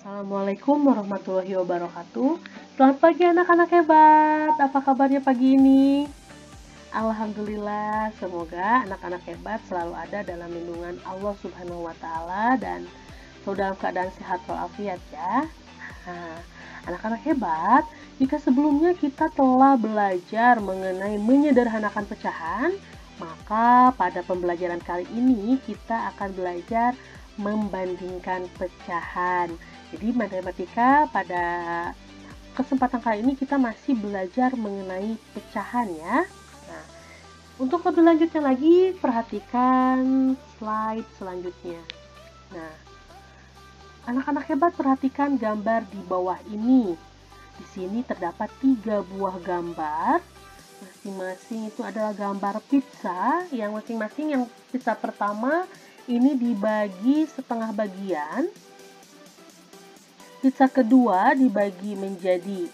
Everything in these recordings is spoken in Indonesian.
Assalamualaikum warahmatullahi wabarakatuh. Selamat pagi anak-anak hebat. Apa kabarnya pagi ini? Alhamdulillah, semoga anak-anak hebat selalu ada dalam lindungan Allah Subhanahu wa taala dan selalu dalam keadaan sehat walafiat ya. Nah, anak-anak hebat, jika sebelumnya kita telah belajar mengenai menyederhanakan pecahan, maka pada pembelajaran kali ini kita akan belajar membandingkan pecahan. Jadi matematika pada kesempatan kali ini kita masih belajar mengenai pecahan ya. Nah, untuk lebih lanjutnya lagi, perhatikan slide selanjutnya. Nah, anak-anak hebat perhatikan gambar di bawah ini. Di sini terdapat 3 buah gambar. Masing-masing itu adalah gambar pizza, yang masing-masing yang pizza pertama ini dibagi setengah bagian. Pizza kedua dibagi menjadi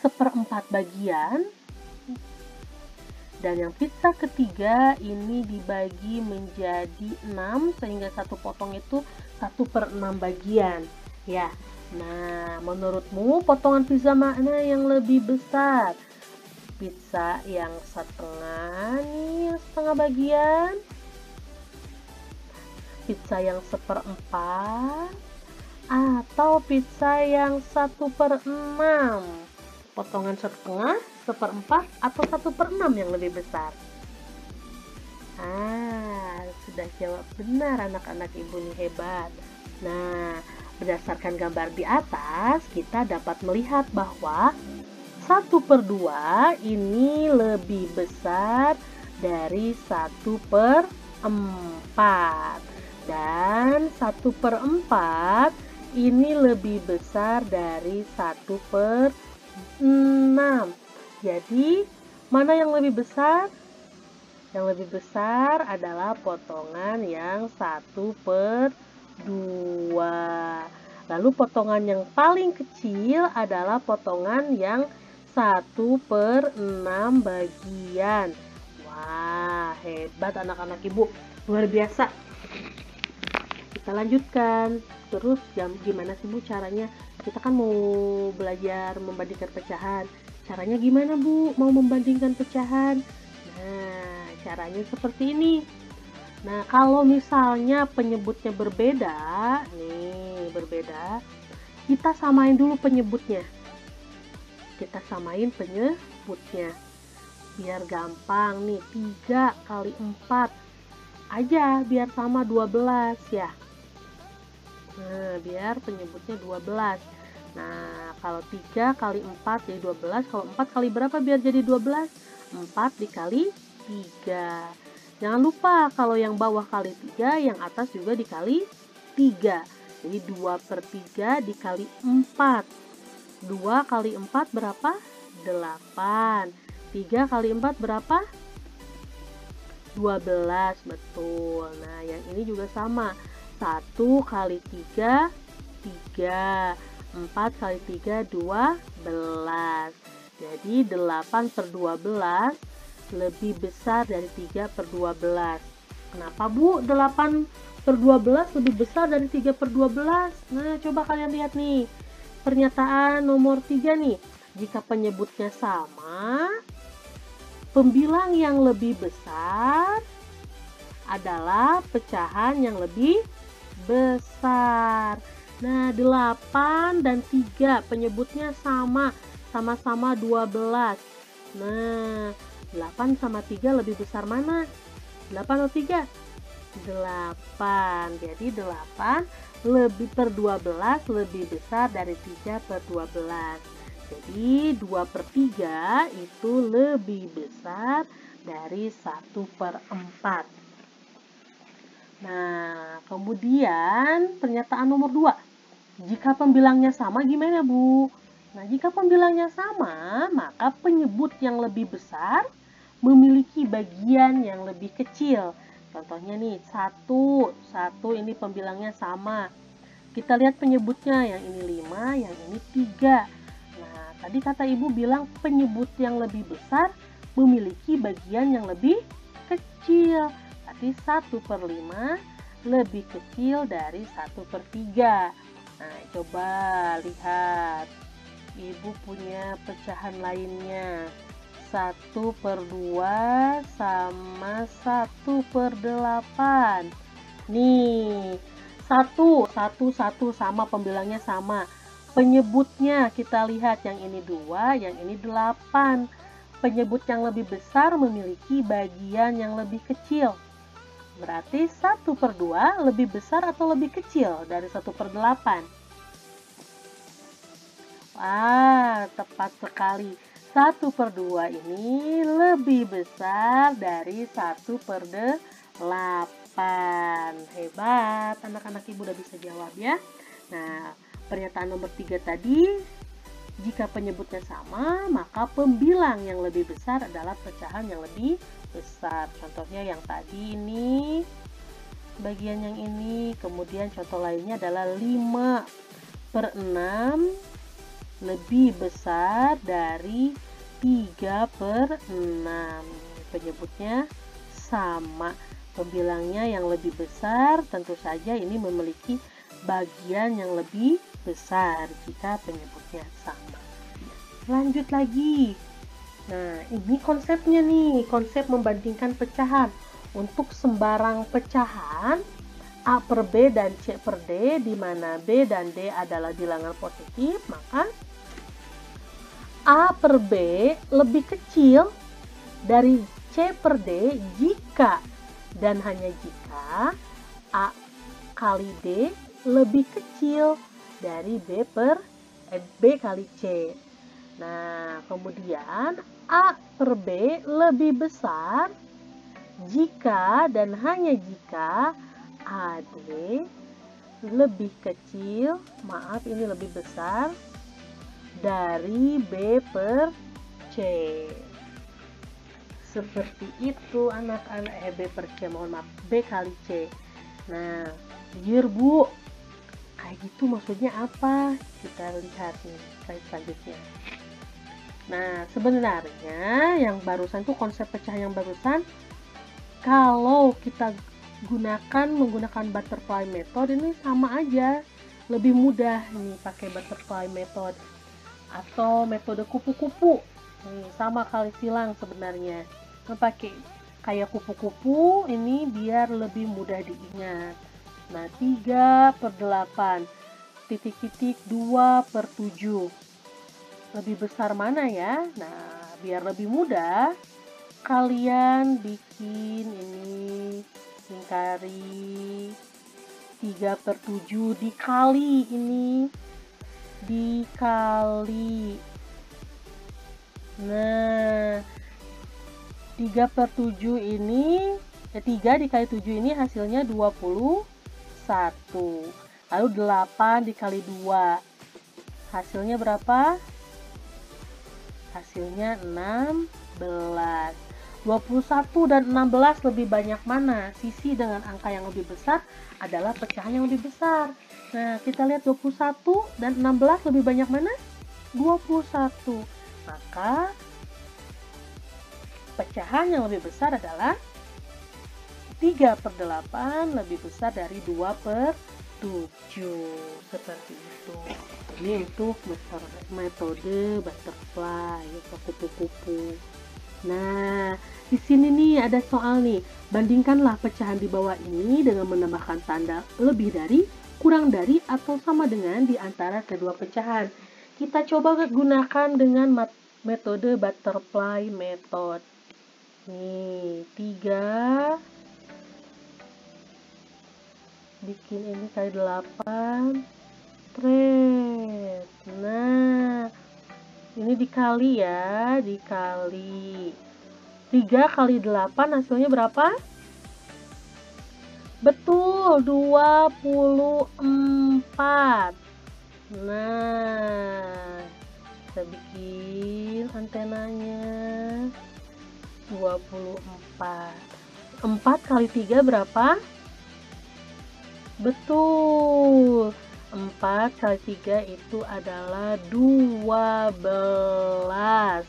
1/4 bagian. Dan yang pizza ketiga ini dibagi menjadi 6 sehingga satu potong itu 1/6 bagian. Ya. Nah, menurutmu potongan pizza mana yang lebih besar? Pizza yang setengah nih, yang setengah bagian. Pizza yang 1/4 atau pizza yang 1/6, potongan setengah, 1/4 atau 1/6 yang lebih besar. Sudah jawab benar anak-anak ibu nih hebat. Nah, berdasarkan gambar di atas kita dapat melihat bahwa 1/2 ini lebih besar dari 1/4 dan 1/4 ini lebih besar dari 1/6. Jadi, mana yang lebih besar? Yang lebih besar adalah potongan yang 1/2. Lalu potongan yang paling kecil adalah potongan yang 1/6 bagian. Wah, hebat anak-anak ibu. Luar biasa. Kita lanjutkan. Terus gimana sih Bu caranya? Kita kan mau belajar membandingkan pecahan. Caranya gimana Bu mau membandingkan pecahan? Nah, caranya seperti ini. Nah, kalau misalnya penyebutnya berbeda, kita samain dulu penyebutnya. Kita samain penyebutnya. Biar gampang nih, 3 kali 4 aja biar sama 12 ya. Nah, biar penyebutnya 12. Nah, kalau 3 kali 4 jadi 12. Kalau 4 kali berapa biar jadi 12? 4 dikali 3. Jangan lupa kalau yang bawah kali 3, yang atas juga dikali 3. Jadi 2/3 dikali 4. 2 kali 4 berapa? 8. 3 kali 4 berapa? 12, betul. Nah, yang ini juga sama. 1 kali 3, 3. 4 kali 3, 12. Jadi 8/12 lebih besar dari 3/12. Kenapa Bu 8/12 lebih besar dari 3/12? Nah, coba kalian lihat nih. Pernyataan nomor 3 nih. Jika penyebutnya sama, pembilang yang lebih besar adalah pecahan yang lebih besar. Nah, 8 dan 3 penyebutnya sama-sama 12. Nah, 8 sama 3 lebih besar mana? 8 atau 3? 8. Jadi 8 lebih/12 lebih besar dari 3/12. Jadi 2/3 itu lebih besar dari 1/4. Nah, kemudian pernyataan nomor 2. Jika pembilangnya sama gimana Bu? Nah, jika pembilangnya sama, maka penyebut yang lebih besar memiliki bagian yang lebih kecil. Contohnya nih, 1 ini pembilangnya sama. Kita lihat penyebutnya, yang ini 5, yang ini 3. Nah, tadi kata Ibu bilang penyebut yang lebih besar memiliki bagian yang lebih kecil. Berarti 1/5 lebih kecil dari 1/3. Nah, coba lihat. Ibu punya pecahan lainnya. 1/2 sama 1/8. Nih, satu sama, pembilangnya sama. Penyebutnya kita lihat, yang ini 2, yang ini 8. Penyebut yang lebih besar memiliki bagian yang lebih kecil. Berarti 1/2 lebih besar atau lebih kecil dari 1/8? Wah, tepat sekali. 1/2 ini lebih besar dari 1/8. Hebat, anak-anak ibu udah bisa jawab ya. Nah, pernyataan nomor 3 tadi, jika penyebutnya sama, maka pembilang yang lebih besar adalah pecahan yang lebih besar. Contohnya yang tadi ini, bagian yang ini. Kemudian contoh lainnya adalah 5/6 lebih besar dari 3/6. Penyebutnya sama. Pembilangnya yang lebih besar tentu saja ini memiliki bagian yang lebih besar jika penyebutnya sama. Lanjut lagi. Nah, ini konsepnya nih, konsep membandingkan pecahan. Untuk sembarang pecahan A/B dan C/D, di mana B dan D adalah bilangan positif, maka A/B lebih kecil dari C/D jika dan hanya jika A kali D lebih kecil dari B kali C. Nah, kemudian A/B lebih besar jika dan hanya jika AD lebih kecil, ini lebih besar dari B/C. Seperti itu anak-anak, B kali C. Nah, Bu, kayak gitu maksudnya apa? Kita lihat nih slide selanjutnya. Nah, sebenarnya yang barusan tuh konsep pecahan yang barusan, kalau kita menggunakan butterfly method ini sama aja, lebih mudah nih pakai butterfly method atau metode kupu-kupu. Sama kali silang sebenarnya. Pakai kayak kupu-kupu ini biar lebih mudah diingat. Nah, 3/8 titik-titik 2/7. Lebih besar mana ya? Nah, biar lebih mudah, kalian bikin ini, lingkari 3/7 dikali ini, dikali. Nah, 3/7 ini, 3 dikali 7 ini hasilnya 21. Lalu 8 dikali 2, hasilnya berapa? Hasilnya 16. 21 dan 16 lebih banyak mana? Sisi dengan angka yang lebih besar adalah pecahan yang lebih besar. Nah, kita lihat 21 dan 16 lebih banyak mana? 21. Maka pecahan yang lebih besar adalah 3/8 lebih besar dari 2/7. Seperti itu. Ini untuk metode butterfly atau kupu-kupu. Nah, di sini nih ada soal nih. Bandingkanlah pecahan di bawah ini dengan menambahkan tanda lebih dari, kurang dari, atau sama dengan di antara kedua pecahan. Kita coba gunakan dengan metode butterfly method. Nih, 3 bikin ini kali 8. Nah, ini dikali ya, dikali 3 kali 8 hasilnya berapa? Betul, 24. Nah, kita bikin antenanya 24. 4 kali 3 berapa? Betul, 4 kali 3 itu adalah 12.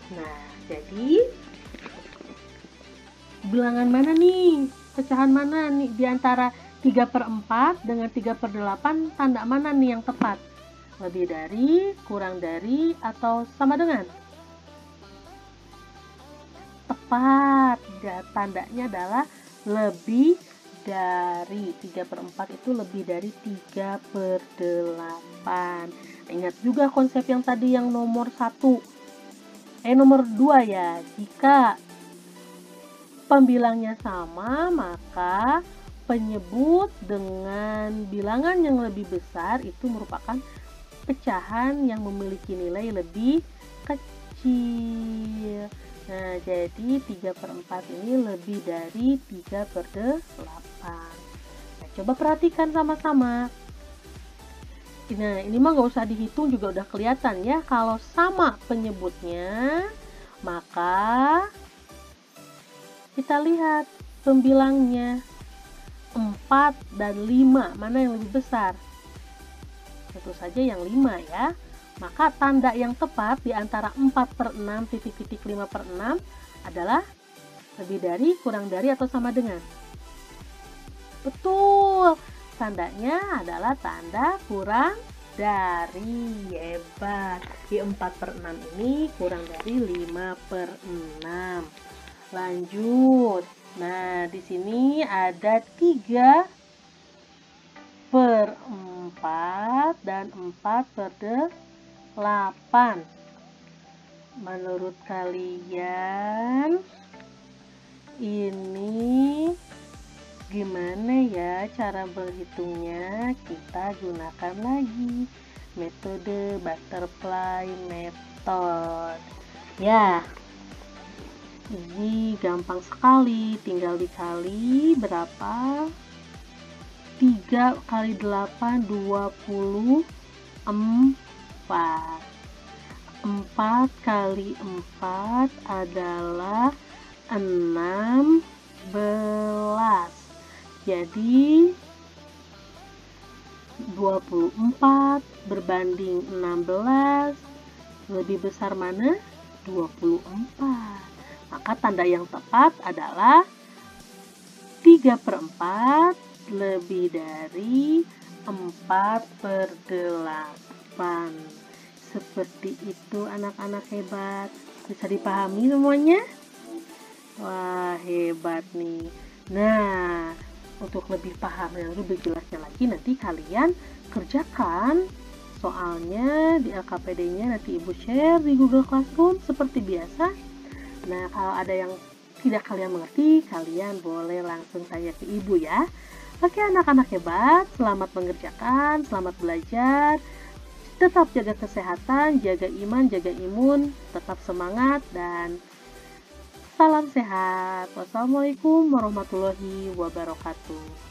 Nah, jadi bilangan mana nih? Pecahan mana nih di antara 3/4 dengan 3/8 tanda mana nih yang tepat? Lebih dari, kurang dari, atau sama dengan? Tepat, ya, tandanya adalah lebih dari. 3/4 itu lebih dari 3/8. Ingat juga konsep yang tadi yang nomor 2 ya. Jika pembilangnya sama, maka penyebut dengan bilangan yang lebih besar itu merupakan pecahan yang memiliki nilai lebih kecil. Nah, jadi 3/4 ini lebih dari 3/8. Nah, coba perhatikan sama-sama. Nah, ini mah nggak usah dihitung juga udah kelihatan ya. Kalau sama penyebutnya, maka kita lihat pembilangnya 4 dan 5, mana yang lebih besar? Tentu saja yang 5 ya. Maka tanda yang tepat di antara 4/6 titik-titik 5/6 adalah lebih dari, kurang dari, atau sama dengan. Betul, tandanya adalah tanda kurang dari. Hebat. Di 4/6 ini kurang dari 5/6. Lanjut. Nah, di sini ada 3/4 dan 4/8. Menurut kalian ini gimana ya cara berhitungnya? Kita gunakan lagi metode butterfly method. Ya, ini gampang sekali, tinggal dikali berapa? 3 kali 8, 24. 4 kali 4 adalah 16. Jadi 24 berbanding 16, lebih besar mana? 24. Maka tanda yang tepat adalah 3/4 lebih dari 4/8. Seperti itu anak-anak hebat. Bisa dipahami semuanya? Wah, hebat nih. Nah, untuk lebih paham dan lebih jelasnya lagi, nanti kalian kerjakan soalnya di LKPD-nya, nanti Ibu share di Google Classroom seperti biasa. Nah, kalau ada yang tidak kalian mengerti, kalian boleh langsung tanya ke Ibu ya. Oke anak-anak hebat, selamat mengerjakan, selamat belajar. Tetap jaga kesehatan, jaga iman, jaga imun, tetap semangat, dan salam sehat. Wassalamualaikum warahmatullahi wabarakatuh.